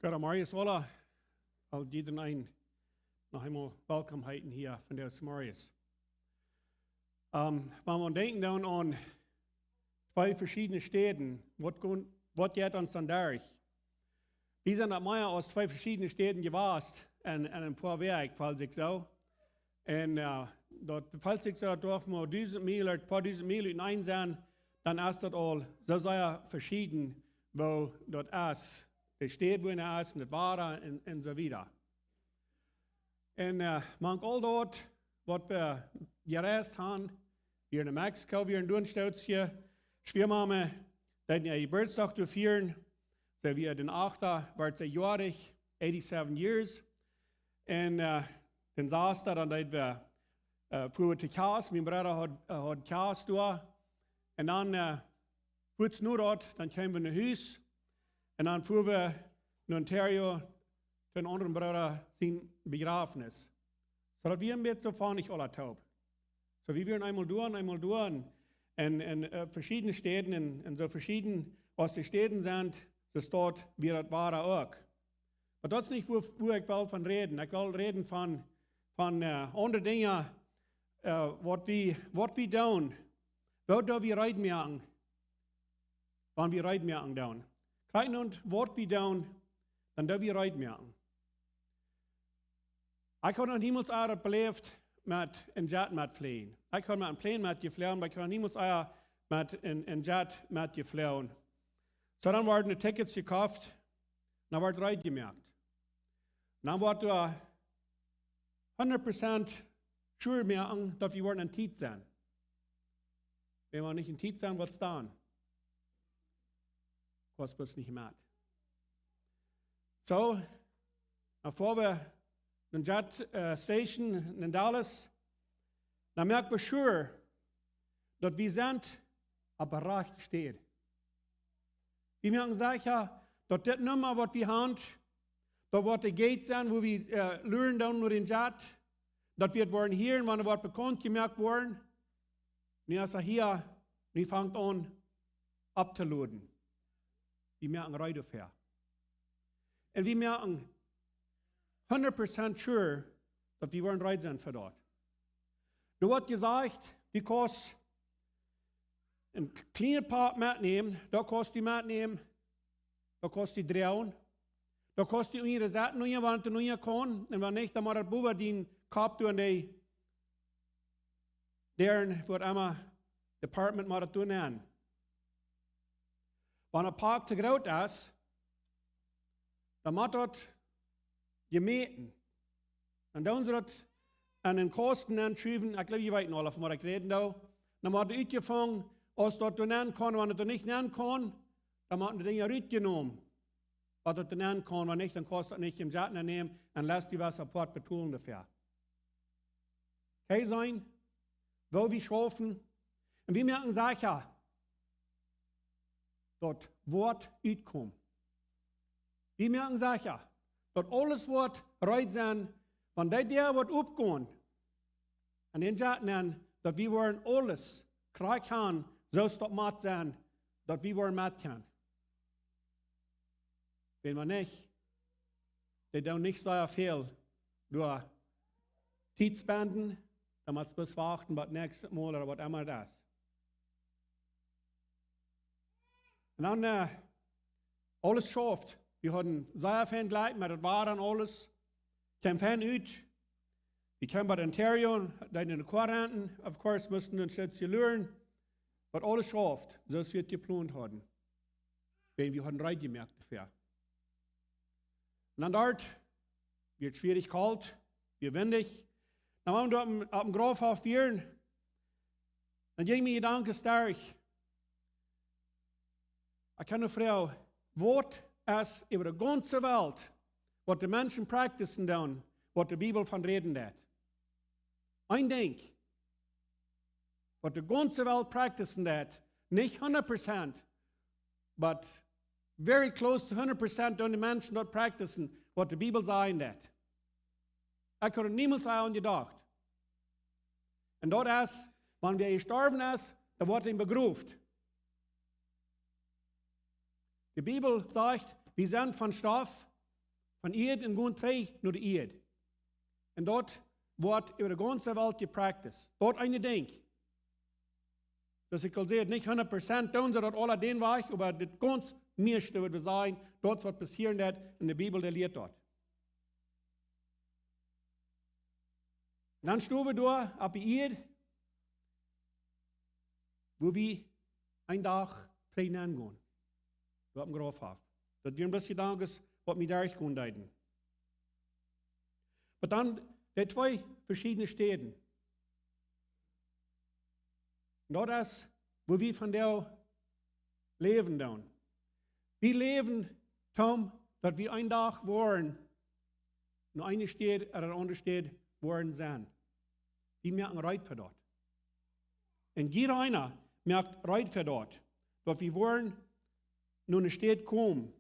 Gott Marius alle, all Diedrich noch einmal Willkommenheiten hier von der Marius. Wenn wir denken dann an zwei verschiedene Städten, was geht uns dann durch? Wir sind mehr aus zwei verschiedenen Städten gewasst, an ein paar Werk, falls ich so. Und dort, falls ich so, dürfen wir ein paar 1000 Meilen hinein sein, dann ist das all so sehr verschieden, wo dort ist. Es steht, wo er ist, und das war und so weiter. Und man all dort, was wir gereist haben, wir in Mexiko, wir in Dunstouts hier, schwimmen, dann ihr Geburtstag zu feiern, so wie den 8. war es jährig, 87 years. Und dann saß da, dann wir fuhren zu chasm, mein Bruder hat chasm da. Und dann fuhren wir nur dort, dann kamen wir nach Haus. Und dann fuhren wir in Ontario zu einem anderen Bruder sein Begräbnis. So dass wir ein bisschen so fahren, nicht alle taub. So wie wir einmal durch. In verschiedenen Städten, in so verschiedenen, was die Städten sind, das dort, wie das war auch. Aber das ist nicht, wo ich will von reden. Ich will reden von anderen Dingen, was wir tun. Wo da wir reden merken, wann wir reden merken tun. Klein und was wir tun, dann da wir reden merken. Ich habe noch niemals belebt mit einem Jet mit fliehen. Ich habe mit einem Plane mit geflogen, aber ich habe niemals mit einem Jet mit geflogen. So dann wurden die Tickets gekauft, dann wurde reit gemerkt. Dann wurde 100% sure merken, dass wir ein Tiet sind. Wenn wir nicht ein Tiet sind, was dann? Was bloß nicht mehr. So, bevor wir in der Jet Station in Dallas, dann merken wir sure, dass wir sind, aber recht steht. Wir merken sicher, dass das Nummer, was wir haben, da wird der Gate sein, wo wir lernen dann nur den Jet, dass wir wollen hören, wenn wir bekannt gemerkt worden. Und er sagt hier, wir fangen an abzuladen. Wir merken right ungefähr. Und wir merken 100% sure, dass wir wollen right sein für dort. Du wird gesagt, die kostet ein kleines Part mitnehmen, da kostet die mitnehmen, da kostet die drehen, da kostet die ihre Seiten, wenn du nicht kann, und wenn nicht, dann muss das Buber den Kopf und die deren wird einmal Department mal das tun. Wenn ein Park zu groß ist, dann muss das gemeten. Und dann sie das an den Kosten anschreiben, ich glaube, ihr weißt noch, von was ich rede da. Dann muss das ausgefangen, was dort nennen kann, wenn das nicht nennen kann, dann muss das Ding ja rausgenommen. Was das nennen kann, wenn nicht, dann kostet das nicht im Jet nehmen und lässt die was Support betonen dafür. Kann sein, wo wir schaffen, und wir merken sicher, dort Wort utkommt. Wir merken sicher, dort alles wird right sein, wenn der wird aufgehen, und den Jet nennen, dass wir wollen alles kriegen kann, so es dort matt sein, dass wir wollen matt kann. Wenn wir nicht, die tun nicht so viel durch Tidsbanden, dann muss man bis warten, bis nächstes Mal oder was immer das. Und dann alles schafft. Wir hatten sehr viel Leid, mit das war dann alles. Kam fan ut. Wir kamen bei Ontario, dann in den Quaranten, of course, mussten wir uns jetzt lernen, was alles schafft, so es wir geplant hatten. Wenn wir hatten reingemerkt dafür. Und dann dort wird schwierig kalt, wird windig. Dann waren wir dort auf dem Grabhof vieren. Dann ging mir Gedanke stark. Ich kann eine Frau, was es über die ganze Welt, was die Menschen praktizieren dann, was die Bibel von reden hat. Ein Ding, was die ganze Welt praktizieren hat, nicht 100%, but very close to 100% von den Menschen dort praktizieren, was die Bibel sagen hat. Ich habe niemals daran gedacht. Und dort ist, wenn wir gestorben ist, dann wird ihn begruft. Die Bibel sagt, wir sind von Stoff, Von Erde in Grund 3 nur die Erde. Und dort wird über die ganze Welt gepraktiziert. Dort eine Denk. Das ich sehe, nicht 100% tun sie das alle den Weg, aber das ganz meiste wird sein, dort was passieren wird, in der Bibel, der lehrt dort. Und dann stehen wir da, ab die Erde, wo wir einen Tag trainieren gehen. Wir haben Graf haben. Das wir ein bisschen Dank ist, was wir da gehen deuten. Aber dann, die zwei verschiedene Städte. Und das ist, wo wir von der leben dann. Wir leben, Tom, dass wir einen Tag waren, nur eine Stadt oder eine andere Stadt waren sein. Die merken Reit für dort. Und jeder einer merkt Reit für dort. Dass wir wollen, nur eine Stadt kommen.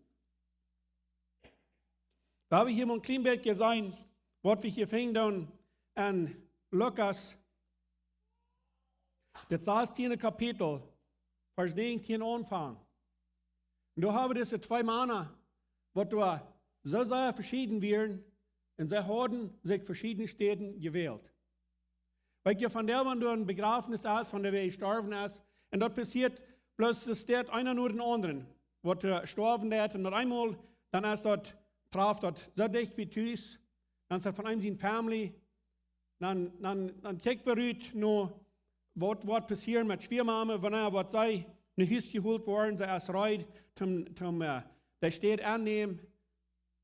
Da habe ich hier mal ein kleines Bild gesehen, was wir hier finden dann an Lukas. Das 16. Kapitel, Vers 19 Anfang. Und da haben wir diese zwei Männer, die da so sehr verschieden wären, und sie haben sich verschiedene Städte gewählt. Weil ihr von der, wenn du ein Begräbnis hast, von der wir gestorben ist, und dort passiert, bloß es steht einer nur den anderen, was gestorben ist, und noch einmal, dann ist dort, traf dort so dicht wie Tüß, dann ist er von einem seine Family, dann checkt wir heute noch, was passiert mit Schwiermamen, wenn er was sei, eine Hüste geholt worden, sie erst rein, der steht annehmen,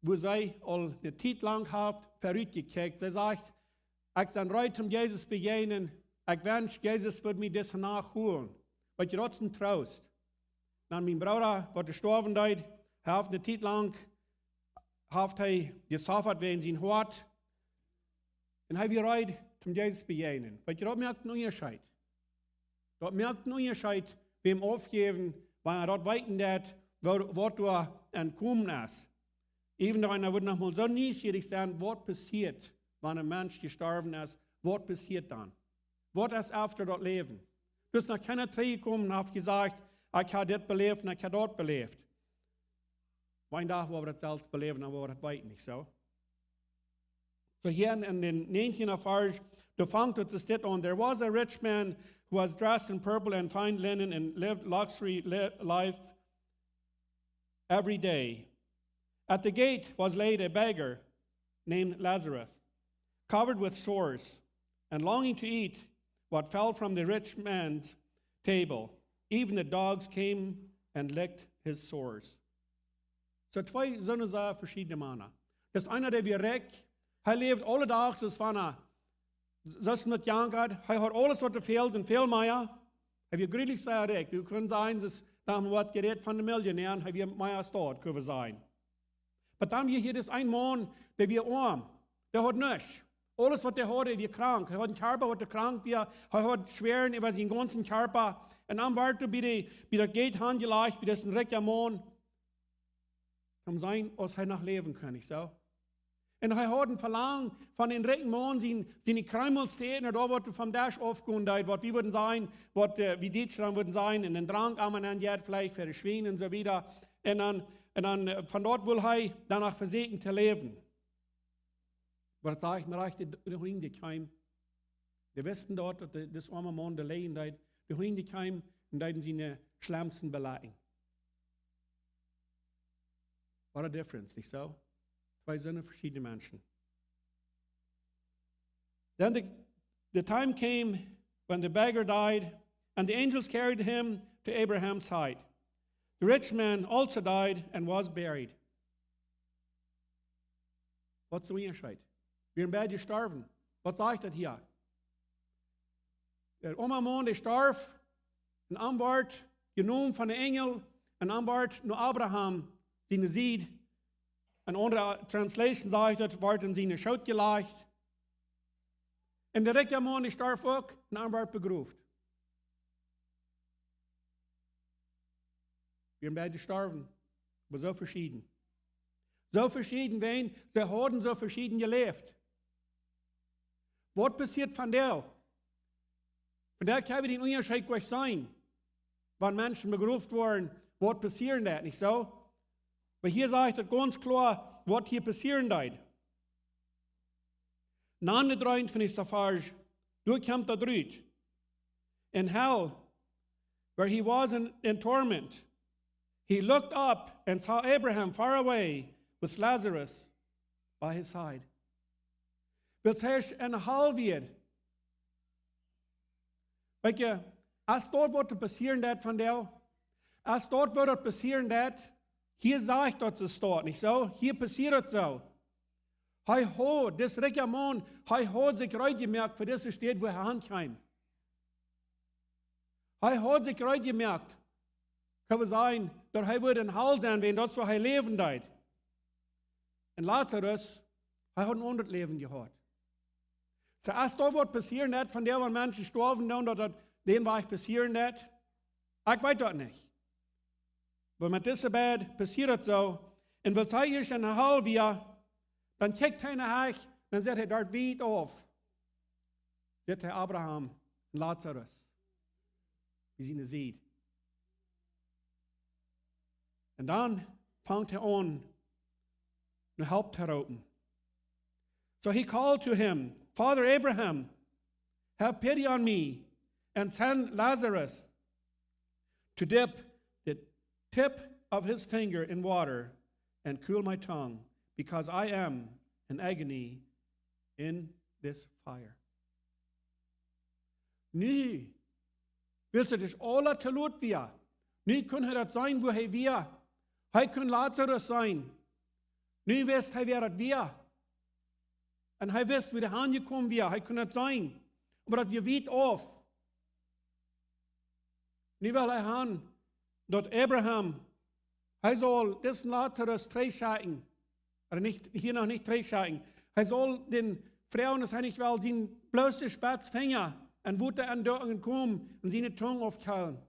wo sie all eine Zeit lang habt, verrückt gekriegt. Sie sagt, ich dann rein zum Jesus begegnen, ich wünsche, Jesus wird mir das nachholen, weil ich trotzdem traust. Dann mein Bruder, der gestorben ist, hat eine Zeit lang, hat er gesuffert wegen sein Hort, und habe ich rein zum Jesus begegnen, weil ich dort merkt einen Unterschied. Dort merkt einen Unterschied, wem aufgeben, weil er dort weiten wird, wo du entkommen ist. Even though einer wird nochmal so neugierig sein, was passiert, wenn ein Mensch gestorben ist, was passiert dann? Was ist after dort Leben? Du bist nach keiner Träge gekommen und hast gesagt, ich habe das belebt und ich habe dort belebt. Ein Tag, wo wir das selbst beleben, aber wir das weit nicht so. So hier in den 19. Vers, da fängt es das an. There was a rich man who was dressed in purple and fine linen and lived luxury life every day. At the gate was laid a beggar named Lazarus, covered with sores, and longing to eat what fell from the rich man's table. Even the dogs came and licked his sores. So zwei so verschiedene Männer. Das ist einer, der wir recht, er lebt alle Tages, das war er, das mit Jankert, er hat alles, was er fehlt und viel mehr. Er wird gründlich sehr recht. Wir können sagen, dass da haben wir was geredet von den Millionären, er wird mehr dort, können wir sein. Aber dann hier das ein Mann, der wird arm, der hat nichts. Alles, was der hat, er wird krank. Er hat einen Körper, was er krank wird, er hat Schweren über seinen ganzen Körper. Und dann wird er bei der Gate angelegt, bei diesem reichen Mann, kann sein, dass er noch leben kann, nicht so? Und er hat ein Verlangen von den reichen Mann, seine Krümelstädten, da wird vom Dash aufgehen, was wir würden sein, wie Diedrich würden sein, in den Drang am man jetzt vielleicht für die Schweine und so wieder. Und dann von dort will er danach versegnet zu leben. Aber das sage ich mir recht, die holen die Keim. Die wissen dort, dass das arme Mann, der Lehen, die holen die Keim und da sie eine schlimmsten Beleidigung. What a difference, nicht so? Zwei so verschiedene Menschen. Then the time came when the beggar died, and the angels carried him to Abraham's side. The rich man also died and was buried. Was der Unterschied? Wir sind beide gestorben. Was sagt das hier? Der arme Mann, der starb, ein Anwalt, genommen von den Engeln, ein Anwalt nur Abraham, seine Seed. Eine andere Translation sagt, das wird in seine Schuld gelegt. Und der reiche Mann, der starb auch, ein Anwalt begruft. Wir sind beide gestorben, aber so verschieden. So verschieden, wen, sie haben so verschieden gelebt. Was passiert von der? Von der kann wir den Unterschied gleich sein, wenn Menschen begruft wurden, was passiert das, nicht so? Weil hier sagt er ganz klar, was hier passieren wird. None the drown van die Safarge, du kommt da drüt. In hell, where he was in torment, he looked up and saw Abraham far away with Lazarus by his side. Wat hij in hel weer. Weet je, als dort wat er passieren dat van jou, als dort wat er passieren dat, hier sagt dat es dort, nicht so? Hier passiert es so. Hij hat, das rechte Mann, hij hat sich gemerkt, für das steht, wo er hinkommt. Hij hat sich gemerkt, kann wir sagen, dass er würde in Hall sein, wenn das so er leben deit. Und Lazarus, er hat ein anderes Leben gehabt. So, als da was passieren hat, von der, wenn Menschen sterben, dann, dass denen was passieren hat, ich weiß das nicht. Aber mit dieser Bett passiert es so, und wenn er ist in der Hall wieder, dann kickt er nach, dann sagt er dort weit auf. Sagt er Abraham und Lazarus, wie sie ihn sieht. Und dann fängt er an, eine Hauptheraupen. So he called to him, Father Abraham, have pity on me, and send Lazarus to dip the tip of his finger in water and cool my tongue, because I am in agony in this fire. Nu willst du dich alle te lot wir. Nu kann das sein, wo er wir. Er kann Lazarus sein. Nu wisst er, wer das wir. Und er wisst, wie der Hahn gekommen wir. Er kann das sein. Aber das wir weit auf. Nu will er haben, dass Abraham, er soll diesen Lazarus treinschauen. Oder nicht, hier noch nicht treinschauen. Er soll den Frauen, das nicht will, den bloßen Spitzfinger und Wutte an Dörren kommen und seine Zunge aufkallen.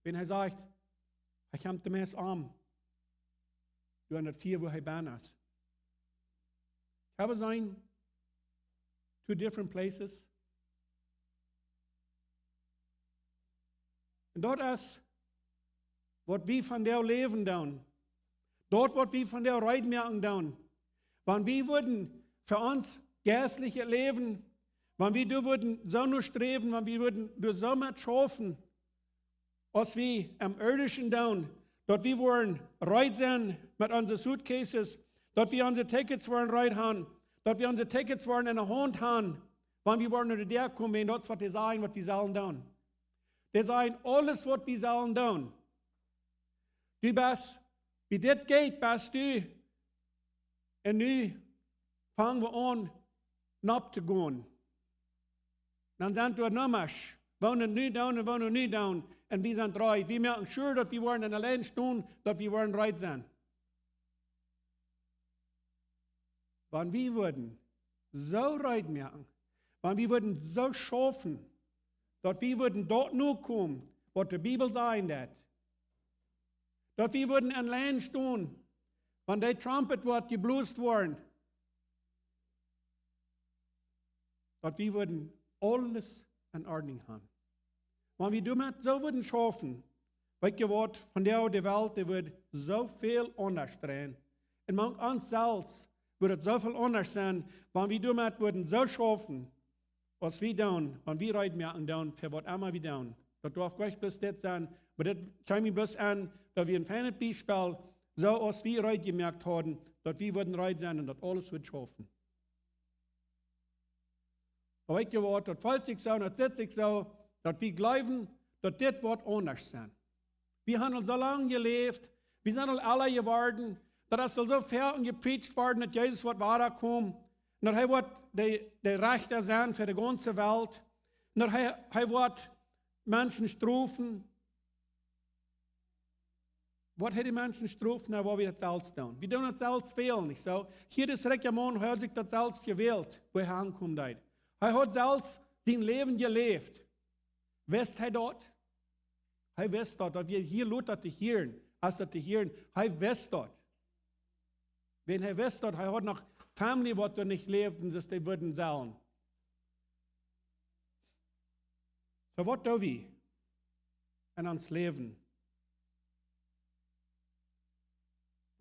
Wenn er sagt, er kommt dem erst arm. Du an das vier, wo er ban ist. Kann es sein, two different places? Und dort ist, was wir von der leben down. Dort, was wir von der Reut merken down. Wenn wir würden für uns geistliche Leben, wenn wir würden so nur streben, wenn wir würden durch so much schaffen, als wir am irdischen down, dort wir wollen Reut sein mit unseren Suitcases, dort wir unsere Tickets wollen Reut haben, dort wir unsere Tickets wollen in der Hand haben, wenn wir wollen unter der kommen, wenn das, was die sagen, was wir sollen tun. Die sagen, alles, was wir sollen tun. Du bist, wie das geht, bist du. Und nu fangen wir an, nachzugehen. Dann sind wir nochmal, wohnen nie down und wohnen nie down. Und wir sind reut. Wir merken schon, dass wir wollen in allein tun, dass wir wollen reut sein. Wenn wir würden so reut merken, wenn wir würden so schaffen, dass wir würden dort nur kommen, was die Bibel sagen wird. Dass wir würden in allein tun, wenn der Trumpet wird geblost worden. Dass wir würden alles in Ordnung haben. Wenn wir damit so würden schaffen, weißt du was, von der Welt, die wird so viel anders drehen. Und man uns selbst würde so viel anders sein, wenn wir damit würden so schaffen, was wir tun, wenn wir Reut merken tun, für was immer wir tun. Das darf gleich bloß das sein, aber das kann mir bloß an, dass wir ein feines Beispiel, so als wir Reut gemerkt haben, dass wir würden Reut sein und das alles wird schaffen. Aber weißt du was, das fällt sich so, das sitzt sich so, dass wir glauben, dass das wird anders sein. Wir haben so lange gelebt, wir sind alle geworden, dass es so fair und gepredigt worden, dass Jesus wird weiterkommen, und dass er wird der Rechter sein für die ganze Welt, und dass er wird Menschen strafen. Was hat die Menschen strafen, wo wir das selbst tun? Wir tun das selbst viel, nicht so? Hier ist der Mann, hat sich das selbst gewählt, wo er ankommt. Er hat selbst sein Leben gelebt. Wisst er dort? Er weiß dort, dass wir hier Luther zu hören, als das zu hören, er weiß dort. Wenn er weiß dort, er hat noch Familie, die nicht lebt, und das die würden sagen. So was tun wir in uns Leben?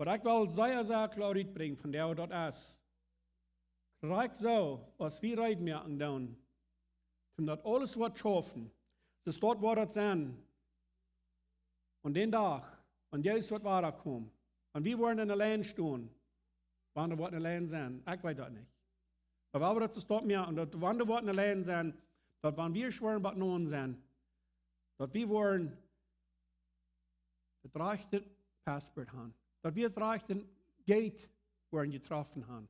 Maar ik wil zeer klar uitbrengen van der dat is. Krijg zo, als we uitmerken doen, omdat alles wat schaffen, das dort waar het zijn, und den Tag, und Jesus wird weiterkommen, und wir wollen in der Land stehen, wann wir in der Land sein, ich weiß das nicht. Aber wir das dort mehr, und wann wir in der Land sein, dort wann wir schwören, was nun sein, dort wir wollen das rechte Passport haben, dort wir das rechte Gate wollen getroffen haben.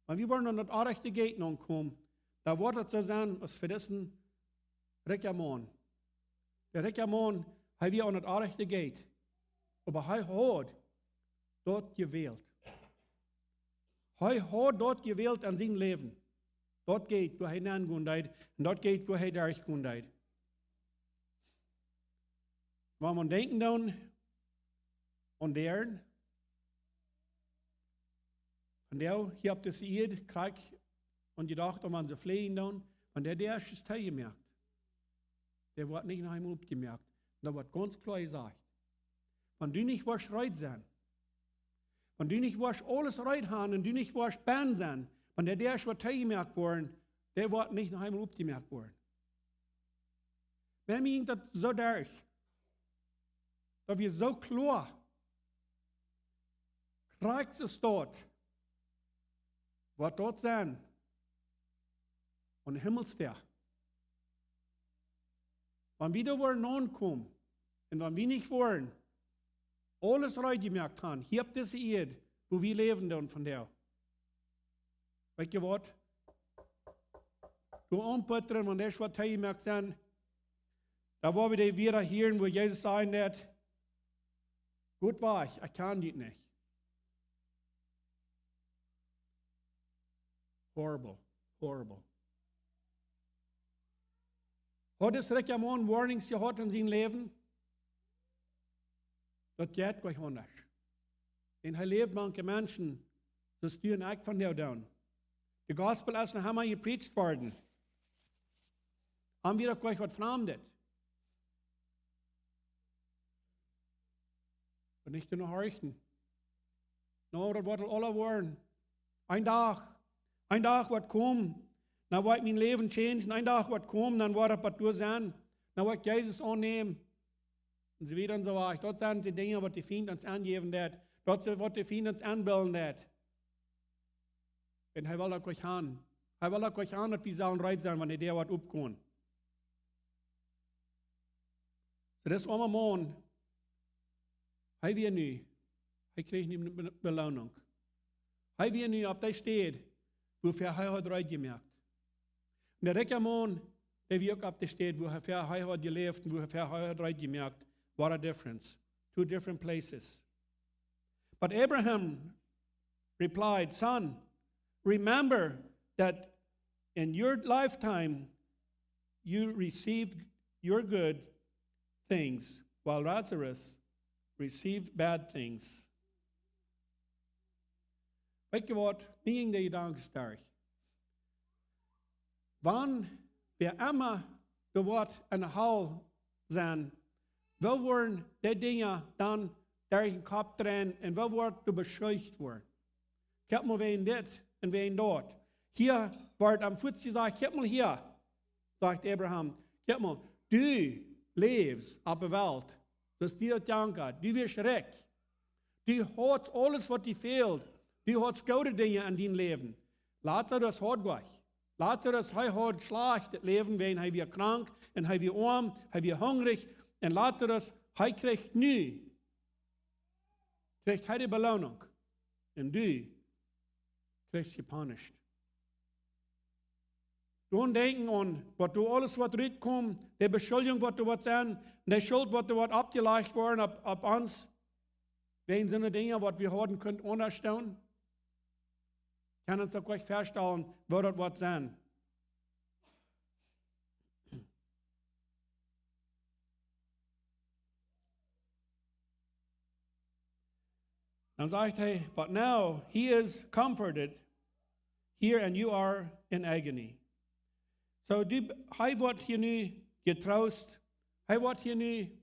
Und wir wollen an das rechte Gate nun kommen, da wird es so sein, als für diesen Reklamon. Der Reklamon, hij weer aan het rechte gate. Maar hij had dat gewählt. Hij had dat gewählt aan zijn leven. Dat gate waar hij nagaan deed. En dat gate waar hij daar gaan deed. Maar we denken dan aan deren. En der, hier habt es ihr, krijg, en gedacht, om aan ze vliegen dan. En der eerste is teilgemerkt. Der wordt niet nog eenmaal opgemerkt. Da wird ganz klar gesagt, wenn du nicht willst reit sein, wenn du nicht willst alles reit haben und du nicht willst Band sein, wenn der erst wird teilgemerkt worden, der wird nicht noch einmal aufgemerkt worden. Wenn mir das so durch, da wir so klar, kriegst es dort, was dort sein, und Himmelsster. Wenn wir da wollen ankommen, und wenn wir nicht wollen, alles reingemerkt haben, hier habt ihr diese Erde, wo wir leben dann von der. Weißt ihr was? Du anputtern, wenn das was reingemerkt sind, da wollen wir wieder hören, wo Jesus sagen wird, gut war ich kann das nicht. Horrible, horrible. Hat es Reklamon Warnings gehabt in seinem Leben? Das geht gleich anders. Denn er lebt manche Menschen, das stehen echt von der down. Die Gospel ist noch einmal gepredigt worden. Haben wir doch gleich was Fremdes. Und nicht nur horchen. No, das wird alle wollen. Ein Tag wird kommen. Dan wordt mijn leven changen. Een dag wordt komen, dan wordt het wat door zijn. Dan wordt Jezus aannemen. En zo weer en zo weg. Dat zijn de dingen wat de vriend ons aangeven deed. Dat is wat de vriend ons aanbellen deed. En hij wil dat gleich aan. Hij wil dat gleich aan dat we zullen reit zijn wanneer der wat opkomt. So das arme man, hij weer nu. Hij kreeg een beloning. Hij weer nu op die steed, wofür hij had uitgemerkt. Und der rijke man, der wie auch auf der steht, wo er hat gelebt und wo er hat gemerkt, what a difference. Two different places. But Abraham replied, son, remember that in your lifetime you received your good things, while Lazarus received bad things. Weet je wat? Niet de gedanken sterk. Wann wir immer geworden in der Hall sind, wir wollen die Dinge dann durch den Kopf drehen und wir wollen beschuldigt werden. Kijk mal wen dit und wen dort. Hier wird am Fuß gesagt, kijk mal hier, sagt Abraham, kijk mal, du lebst auf der Welt, das ist dir danke, du wirst reich. Du hast alles, was dir fehlt. Du hast gute Dinge in deinem Leben. Lazarus hat gleich. Lazarus, hij had slecht het leven, wenn hij weer krank, en hij weer arm, hij weer hungrig. En Lazarus, hij krijgt nu, krijgt hij de beloning. En du krijgt gepunished. Don't denken aan wat du alles wat uitkomt, de beschuldiging wat du wat zijn, de schuld wat du wat abgelegt worden op ons. Wen zijn de dingen wat we hadden kunnen ondersteunen? Kan uns doch gleich feststellen, wo das was sein. Dann sagt er, but now he is comforted here and you are in agony. So, hij wordt hier nu getroost. Hij wordt hier nu,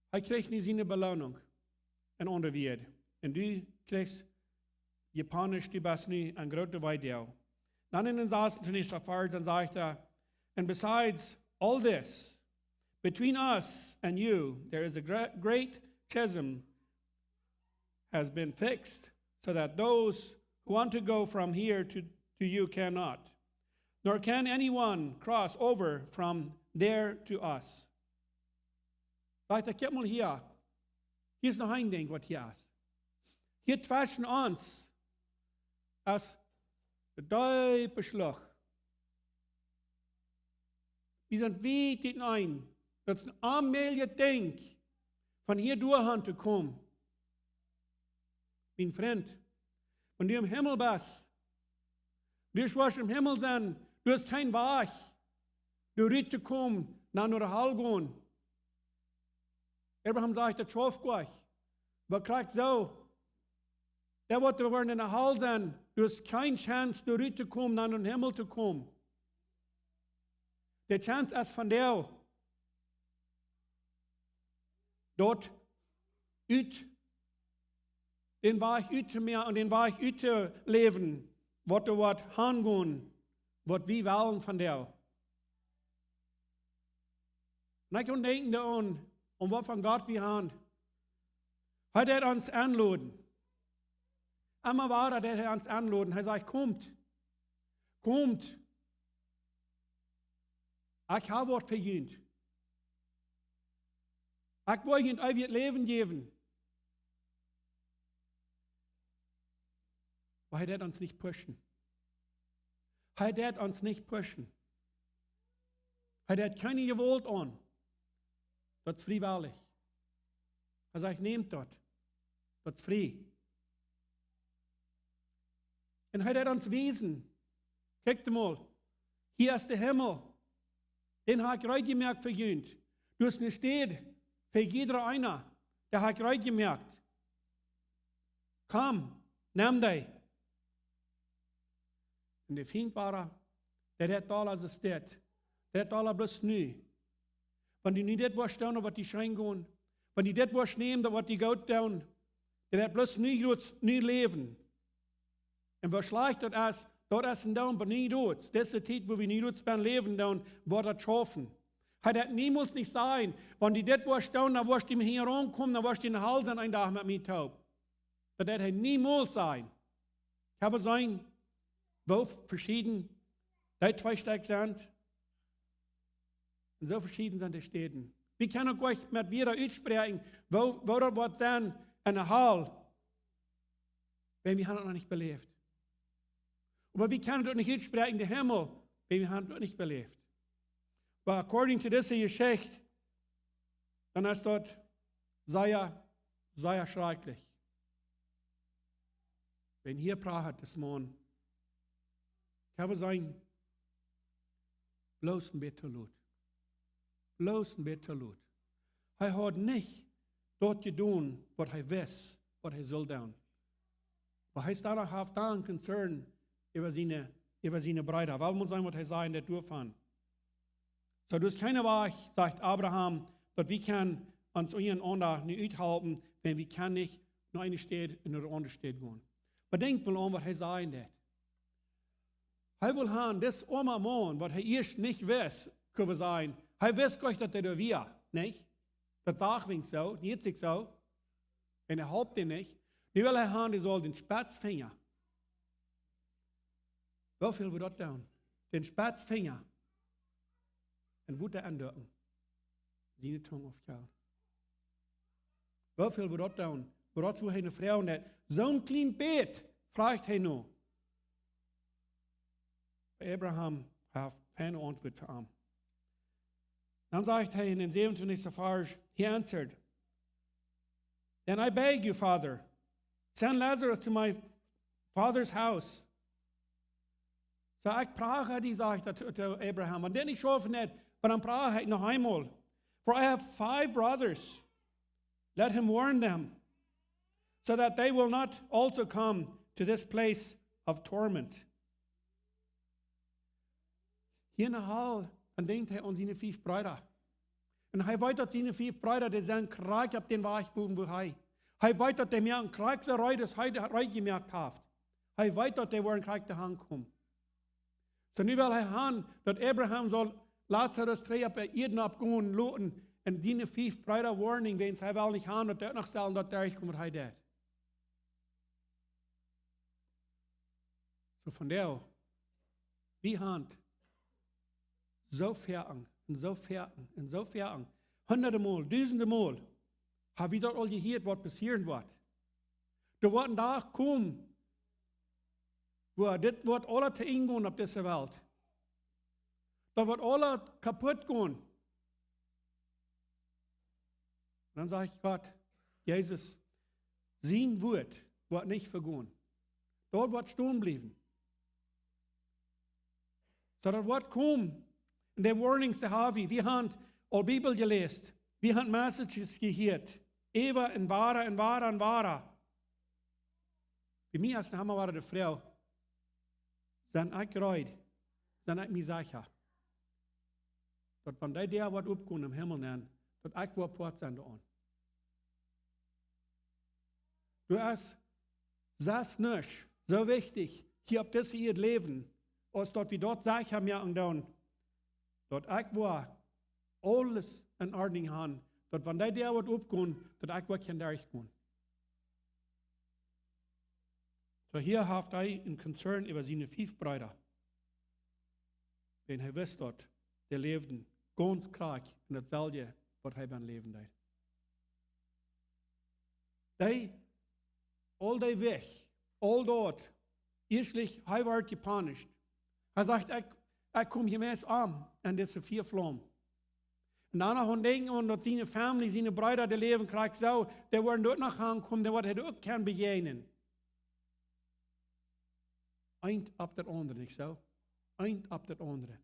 hij krijgt nu zijn beloning. en ander weer. En du kriegst Japanisch, du bist nu een grote weideel. Dan in den Saßen to nicht erfahren, dann sagt and besides all this, between us and you, there is a great chasm has been fixed, so that those who want to go from here to you cannot, nor can anyone cross over from there to us. Sagt kijk mal hier. Hier is nog een ding wat hier is. Hier tussen ons is de diepe slag. We zijn weit hinein. Dat is een aanmelje denk van hier doorheen te komen. Mijn vriend, wenn du im Himmel bist, du wirst im Himmel sein, du hast kein Weg, du ritt zu kommen, nach nur Hall gehen. Abraham sagt, das schafft gleich. Aber kriegt so, der wird wir in der Hall sein, du hast keine Chance, du ritt zu kommen, nach den Himmel zu kommen. Die Chance ist von dir, dort ut den Weg ut mehr und den Weg ut leben, was du wat hangehen, was wir wollen von dir. Und ich kann denken daran, was von Gott wir haben. Hat uns anladen. Einmal war er uns anladen. Er sagt, kommt. Kommt. Ich habe was verdient. Ich will Ihnen euer Leben geben. Aber er uns nicht pushen. Er uns nicht pushen. Er hat keine Gewalt an. Das ist freiwillig. Er sagt, nehmt das. Das ist frei. Und er hat uns Wesen. Guckt mal. Hier ist der Himmel. Den habe ich gerade gemerkt vergönnt. Du hast eine Stadt für jeder einer. Der habe ich gerade gemerkt. Komm, nimm dich. Und der Feind war, der hat alles als das. Der hat alles bloß neu. Wenn die nicht das was tun, was die schreien gehen, wenn die das was nehmen, was die gut tun, der hat bloß nie leben. Und was schlecht das ist, dort ist ein Down, aber nie dort. Das ist die Zeit, wo wir nie dort beim Leben tun, wo das schaffen. Hat das niemals nicht sein. Wenn die das was tun, dann wirst du hier rankommen, dann wirst du in den Hals einen Tag mit mir taub. Das wird niemals sein. Ich habe sein, wo verschieden, die zwei Stück sind. Und so verschieden sind die Städten. Wir können euch mit wieder aussprechen, wo das was sein in der Hall, wenn wir haben das noch nicht belebt. Aber wir können das nicht aussprechen, der Himmel, wenn wir haben das nicht belebt. Aber according to diese Geschichte, dann ist dort sehr schrecklich. Wenn hier praat das Mann, ich habe sagen, bloß ein bisschen Lut. Bloß ein bisschen Lut. Er hat nicht dort getan, was er weiß, was er soll tun. Aber er ist danach auf einen Konzern über seine Brüder. Weil muss sein, was er sagt, der durchfahren. So, du hast keine Wahl, sagt Abraham, dass wir können uns untereinander nicht aushalten, wenn wir kann nicht nur eine Stadt in eine andere Stadt gehen. Aber denk mal an, was er sagt. Er will haben, das arme Mann, was er erst nicht weiß, können wir sagen, er weiß gar nicht, dass er da wir, nicht? Das sagt ich so, nicht sich so. Und er haupt den nicht. Die will er haben, die soll den Spitzfinger. Wie viel wird das tun? Den Spitzfinger. Und wo der andrücken? Seine Zunge auf Kerl. Wie viel wird das tun? Wozu eine Frau nicht so ein kleines Bett fragt er nur. Abraham hat keine Antwort für ihn. Dann sagt er in den 27. Vers, he answered, then I beg you, Father, send Lazarus to my father's house. So ich prage die, sagt er zu Abraham, und den ich schaffen nicht, aber dann prage ich noch einmal. For I have 5 brothers, let him warn them, so that they will not also come to this place of torment. Hier in der Hall, dann denkt er an seine 5 Brüder. Und er weiß, dass seine 5 Brüder, die sind krank auf den Weg, wo er. Hij weet dat hij meer een krijg zou rijden, als hij het gemerkt heeft. Hij weet dat hij weer een krijg te gaan komt. So nu wil hij gaan dat Abraham zal Lazarus 3 op Eden opgaan laten en die 5 breiter warning wens hij wil niet gaan dat nog stellen dat daar komt wat hij deed. So van daar, wie hand zo ver en zo ver en zo ver, honderden maal, duizenden maal, heb je dat al gehoord wat passeren wordt. Er wordt een dag komen, waar dit wordt alle te ingaan op deze wereld. Dat wordt alle kapot gaan. Dan sage ich Gott, Jesus, sein Wort wird nicht vergehen. Dort wird stehen bleiben. So das wird kommen. Und die Warnings, die haben wir haben all Bibel gelesen. Wir haben Messages gehört. Eva und Wara und Wara und Wara. Bei mir als Hammer war die Frau. Sind ich reut. Sind ich mir sicher. Dass wenn die der wird aufgehen im Himmel nennen, dass ich wo Port sein da an. Du hast das nicht so wichtig, hier auf das ihr Leben, als dort wie dort sicher mir und dann, dort ich wo alles in Ordnung haben, dass wenn die der wird aufgehen, dass ich wo kein durchgehen. So hier habt ihr einen Konzern über seine 5 Brüder. Wenn er wisst dort, der lebten ganz krank in dasselbe, was er beim Leben hat. All die weg, all dort, erstlich, er wird gepunished. Er sagt, ich komme hier mehr an, und diese 4 Flammen. Und dann haben denken, dass seine Familie, seine Brüder, die leben krank so, die werden dort noch ankommen, die werden auch kein begegnen. Eint ab das andere, nicht so? Eint ab das andere.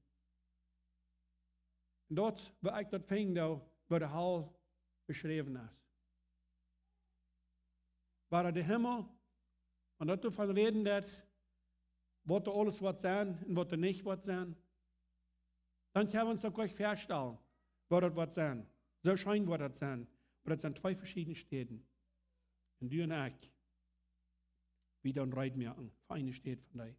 Und dort, wo ich das fing, da, wo der Hall beschrieben ist. War der Himmel, und dat van reden dat, wat er alles wat zijn en wat er niet wat zijn, dan kunnen we ons ook feststellen, wat het wat zijn. Zo schijnt wat het zijn. Maar het zijn 2 verschillende steden. En du en ik, wie dan rijdt merken, für eine steed van die.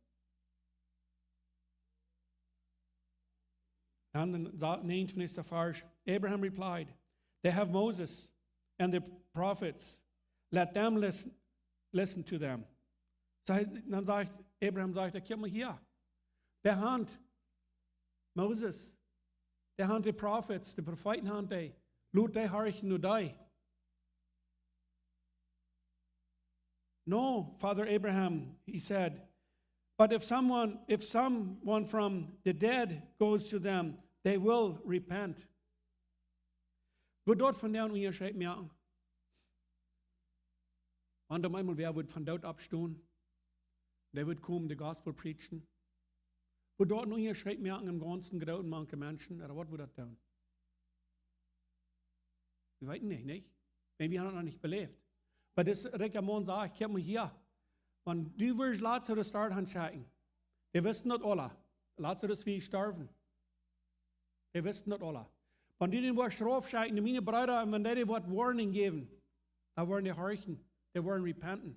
And the 29th verse, Abraham replied, they have Moses and the prophets. Let them listen to them. Dann sagt Abraham, komm mal hier. Der Hand Moses, der Hand die Prophets, die Propheten Hand die, lut die horchen nur die. No, Father Abraham, he said, but if someone from the dead goes to them, they will repent. Wo dort von der Unterschied merken? Und einmal wer wird von dort abstehen, der wird kommen, die Gospel preachen. Wo dort nur hier schreibt merken im ganzen Grauen manche Menschen, oder was wird das tun? Wir wissen nicht? Denn wir haben das noch nicht belebt. Aber das Reklamon sagt, ich komm mal hier. Wenn du wirst Lazarus dort anschauen, wir wissen das alle. Lazarus will sterben. Wir wissen das alle. Wenn die den wirst draufschauen, meine Brüder, und wenn die dir was Warning geben, dann werden die horchen. They weren't repenting.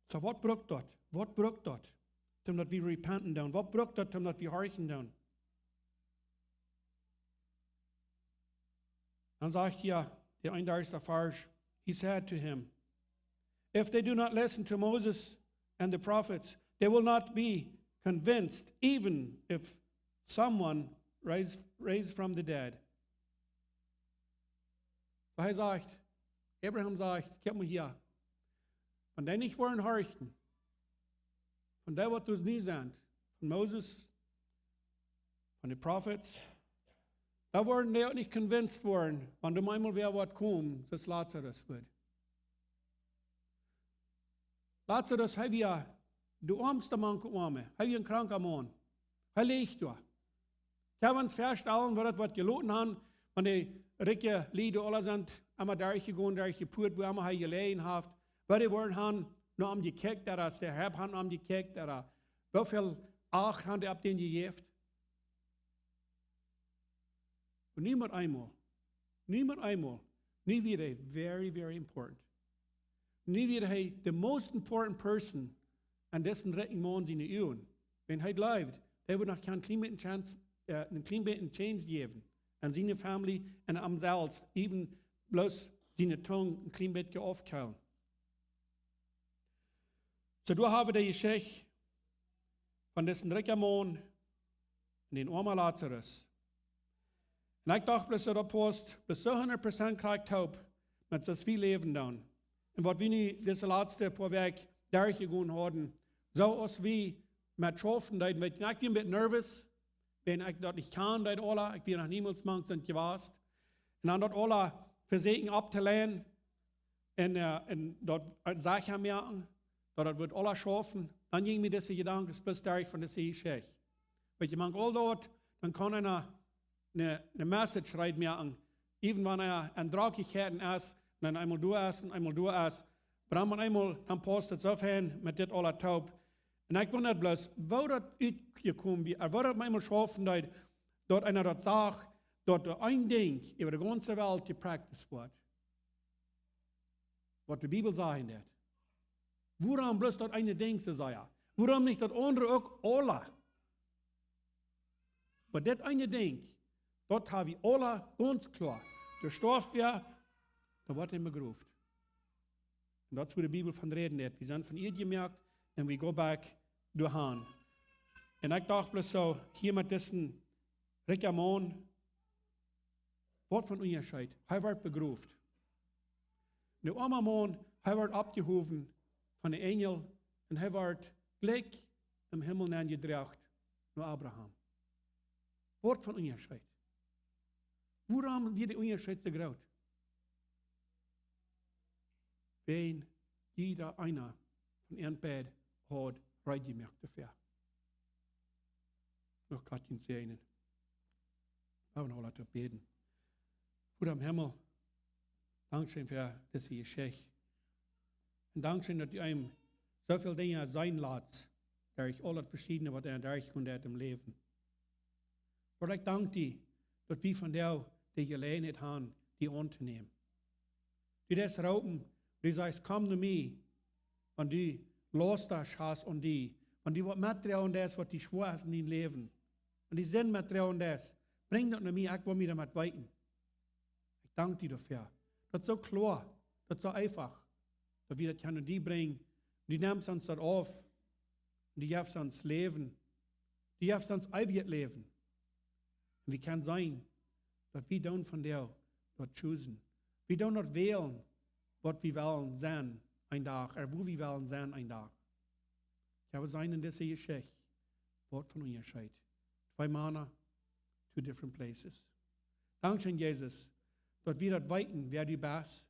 So wat brukt dat? Wat brukt dat? Omdat we repenten doen. Wat brukt dat omdat we horchen doen? Dan zegt hij, the 31st verse, he said to him, if they do not listen to Moses and the prophets, they will not be convinced, even if someone raised from the dead. Hij sagt, Abraham sagt, komm mal hier. Von denen nicht wollen horchen, von der, was du nie sind, von Moses, von den Prophets, da wollen die auch nicht convinced worden, wenn du einmal wer was kommt, dass Lazarus wird. Lazarus, hab ja, du armste Mann, Arme, hab ja einen kranker Mann, er liegt da. Ich habe uns feststellen, was geloten haben, wenn die Ricke Lieder alle sind, einmal durchgegangen, durchgepurt, wo einmal gelegen hat, weil die wollen haben, nur am gekickt, dass der Herr hat am gekickt, wie viel Acht haben die ab den gegeben? Und niemand einmal nie meer einmal, nie wieder, very, very important. Nie wieder, the most important person an dessen rechten Mann in die Ehren. Wenn lebt, der wird noch keinen kleinen Chance, einen kleinen Change geben an seine Familie und am selbst, eben bloß seine Tongue ein klein bisschen aufkallen. So, du haben die Geschichte von dessen rechten Mann und den armen Lazarus. Und ich dachte, dass der Post bis so 100% kriegt taub mit das viel Leben dann. Und was wir nicht diese letzte paar Wochen durchgegangen haben, so als wie mit Schafen, ich bin ein bisschen nervös, wenn ich das nicht kann, ich bin noch niemals manchmal gewasst. Und dann dort alle versuchen abzulehnen und dort Sachen merken, dort wird alle schaffen, dann ging mir diese Gedanken bis durch von der Geschichte. Wenn jemand all dort, dann kann einer eine Message schreiben merken, even wenn an Dragigkeiten ist, dann einmal du essen, braucht man einmal am Post so hin mit dit aller taub. Und ich wundere bloß, wo das gekommen ist, wo das einmal schaffen, dort einer das sagt, dort ein Ding über die ganze Welt gepracticed wird. Was die Bibel sagt. Woran bloß dort eine Ding zu sein? Woran nicht das andere auch alle? Aber das eine Ding, dort habe ich alle ganz klar. Der Stoff wäre, da wird immer gerufen. Und das, wo die Bibel von reden hat. Wir sind von ihr gemerkt, and we go back durch Han. Und ich dachte bloß so, hier mit diesem reichen Mann, was von Unterschied? Er wird begraben. Der arme Mann, er wird abgehoben von den Engel und er wird gleich im Himmel angedreht, nur Abraham. Was von Unterschied? Woran wird der Unterschied gegraut? Wenn jeder einer von ihrem Bett hat reingemerkt dafür. Noch Gott ihn segnen. Wir haben alle beten. Gott am Himmel, Dankeschön für diese Geschichte. Und Dankeschön, dass ihr einem so viele Dinge sein lasst, durch alle verschiedene, was durchkommt im Leben. Aber ich danke dir, dass wir von der die Gelegenheit haben, die anzunehmen. Die das rauben, die sagst, komm zu mir, und die los das hast und die was Material und das, was die schwer ist in dein Leben. Und die sind Material und das. Bring das zu mir, ich will mir damit weiten. Ich danke dir dafür. Das ist so klar, das ist so einfach, dass wir das können die bringen. Die nehmen uns das auf. Und die helfen uns leben. Die helfen uns ewig leben. Und wie kann sein, dass wir dann von der dort chosen. Wir dann nicht wählen, was wir wollen sein ein Tag, oder wo wir wollen sein ein Tag. Ich habe sein in dieser Geschichte, Wort von Unterschied. 2 Männer, 2 different places. Dankeschön, Jesus, dass wir das weiten, wer du bist.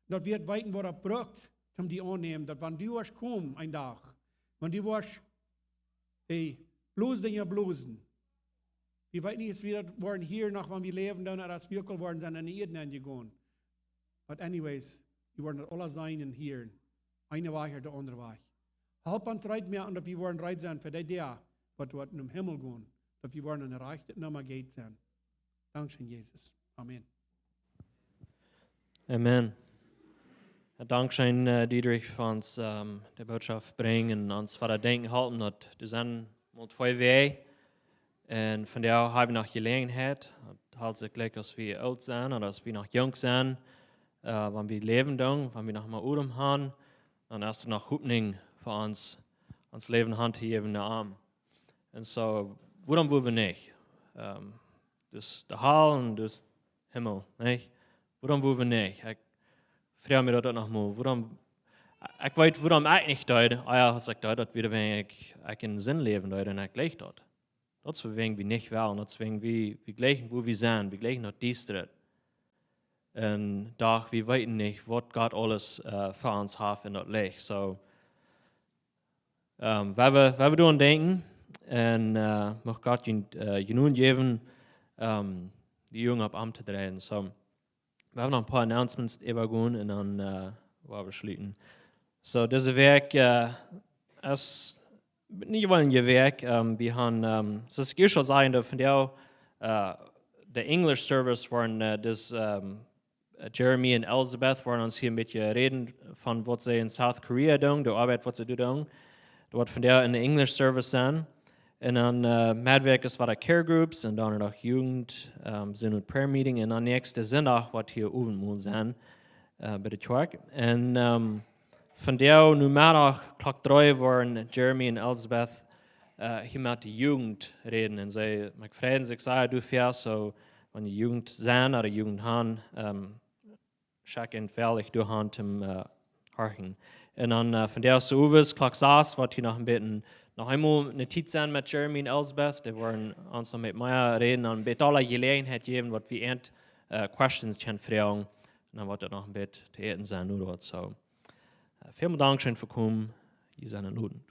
Dass wir das weiten, was er braucht, um die annehmen. Dass wenn du kommst ein Tag, wenn du warst, bloß Dinge bloßen. Wir weten nicht, wir waren hier noch, wenn wir leben, dann als wirklich waren, sind an die Erde angegangen. But anyways, wir waren alle sein und hier. Eine war hier, der andere war. Halb an reit mehr, und dass wir wollen reit sein für die der, was dort im Himmel gehen. Dass wir wollen eine reichte Nummer geht sein. Dankeschön, Jesus. Amen. Amen. Dankeschön, Diedrich, für uns die Botschaft bringen und uns vor Denken halten, dass du sind mal 2 Wege. Und von der habe ich noch Gelegenheit, halt sich gleich, als wir alt sind oder als wir noch jung sind, wenn wir leben dann, wenn wir noch mal Udem haben, dann ist es noch Hoffnung für uns Leben handheben in der Arm. Und so, warum wollen wir nicht? Das der Hall und das Himmel, nicht? Warum wollen wir nicht? Ich frage mich das noch mal, ich weiß, warum ich nicht dort, als ich dort, wenn ich einen Sinn leben dort und ich gleich dort. Das wegen wir nicht wollen, das wegen wir gleichen, wo wir sind, wir gleichen noch dies dort. Und doch, wir wissen nicht, was Gott alles für uns hat in das Licht. So, weil wir daran denken, und möchte Gott nun geben, die Jungen auf Amt zu drehen. So, wir haben noch ein paar Announcements übergehen und dann wir schließen. So, diese Werk ist nicht wollen ihr Werk. Wir haben, es ist schon sein, von der der English Service waren Jeremy und Elizabeth waren uns hier ein bisschen reden von was sie in South Korea tun, die Arbeit, was sie tun. Dort von der in der English Service sind. Und dann Medwerk ist war der Care Groups und dann auch Jugend, Sinn und Prayer Meeting und dann nächste sind auch was hier oben muss sein bei der Twerk. Und von der Nummer Klock 3 waren Jeremy und Elizabeth hier mit der Jugend reden und sie fragen sich, du fährst so, wenn die Jugend sind oder Jugend haben, schauen fällig durch Hand zum Horchen. Und dann von der so Uwes Klock 6 war hier noch ein bisschen noch einmal eine Zeit sein mit Jeremy und Elizabeth, die waren uns noch mit mir reden und mit aller Gelegenheit geben, was wir Questions können fragen. Und dann wird noch ein bisschen zu eten sein, oder so. Vielen Dank schön für kommen, ihr seid Nuden.